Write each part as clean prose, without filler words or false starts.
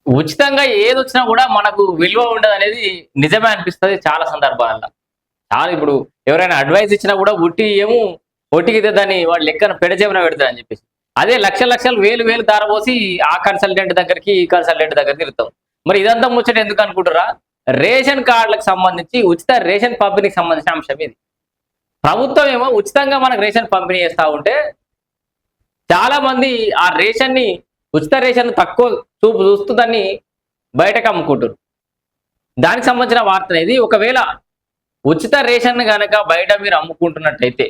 ఉచితంగా ఏదొచ్చినా కూడా మనకు విలువ ఉండదనేది నిజమే అనిపిస్తది చాలా సందర్భాల్లో. చాలా ఇప్పుడు ఎవరైనా అడ్వైస్ ఇచ్చినా కూడా ఉట్టి ఏమో ఒట్టిగితే దాన్ని వాడు లెక్కన పెడచెవిన పెడతాడని చెప్పేసి. అదే లక్షలు, లక్షలు, వేలు, వేలు ధారపోసి ఆ కన్సల్టెంట్ దగ్గరికి, ఈ కన్సల్టెంట్ దగ్గరికి తిరుగుతాం. మరి ఇదంతా ముచ్చట ఎందుకు అనుకుంటుర్రా? రేషన్ కార్డులకు సంబంధించి ఉచిత రేషన్ పంపిణీకి సంబంధించిన అంశం ఇది. ప్రభుత్వం ఏమో ఉచితంగా మనకు రేషన్ పంపిణీ చేస్తా ఉంటే, చాలా మంది ఆ రేషన్‌ని ఉచిత రేషన్ తక్కువ చూపు చూస్తూ దాన్ని బయటకు అమ్ముకుంటుర్రు. దానికి సంబంధించిన వార్తనేది. ఒకవేళ ఉచిత రేషన్ గనక బయట మీరు అమ్ముకుంటున్నట్టయితే,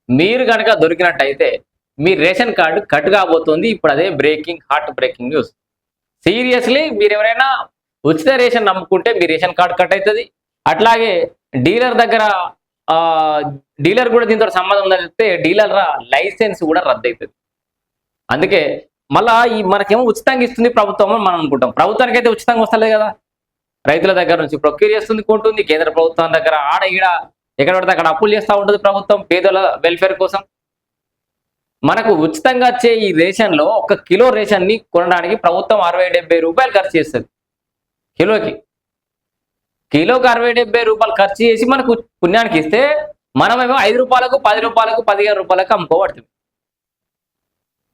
మీరు గనక దొరికినట్టయితే, మీ రేషన్ కార్డ్ కట్ కాబోతుంది. ఇప్పుడు అదే హార్ట్ బ్రేకింగ్ న్యూస్. సీరియస్‌లీ మీరెవరైనా ఉచిత రేషన్ నమ్ముకుంటే మీ రేషన్ కార్డ్ కట్ అయితది. అట్లాగే డీలర్ దగ్గర ఆహ్, డీలర్ కూడా దీనితోటి సంబంధం ఉందని చెప్తే డీలర్ లైసెన్స్ కూడా రద్దయితది. అందుకే మళ్ళా మనకేమో ఉచితంగా ఇస్తుంది ప్రభుత్వం అని మనం అనుకుంటాం. ప్రభుత్వానికైతే ఉచితంగా వస్తలేదు కదా! రైతుల దగ్గర నుంచి ప్రొక్యూర్ చేస్తుంది, కొంటుంది. కేంద్ర ప్రభుత్వం దగ్గర ఆడ ఈడ ఎక్కడ పడితే అక్కడ అప్పులు చేస్తా ఉంటది ప్రభుత్వం పేదల వెల్‌ఫేర్ కోసం. మనకు ఉచితంగా వచ్చే ఈ రేషన్‌లో ఒక కిలో రేషన్‌ని కొనడానికి ప్రభుత్వం రూ. 60, 70 ఖర్చు చేస్తది. కిలోకి. కిలోకి రూ. 60, 70 ఖర్చు చేసి మనకు పుణ్యానికి ఇస్తే, మనమేమో రూ. 5, రూ. 10, రూ. 15 అమ్ముకోబడుతుంది.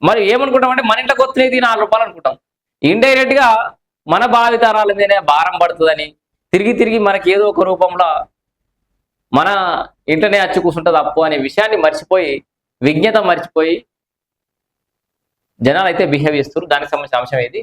మరి ఏమనుకుంటామంటే మన ఇంట్లోకి వస్తున్నాయి రూ. 4 అనుకుంటాం. ఇండైరెక్ట్‌గా మన భావితరాల మీదనే భారం పడుతదని, తిరిగి తిరిగి మనకి ఏదో ఒక రూపంలో మన ఇంట్లోనే అచ్చి కూర్చుంటది అప్పు అనే విషయాన్ని మర్చిపోయి, విజ్ఞత మర్చిపోయి జనాలైతే బిహేవ్ చేస్తుర్రు. దానికి సంబంధించిన అంశం ఇది.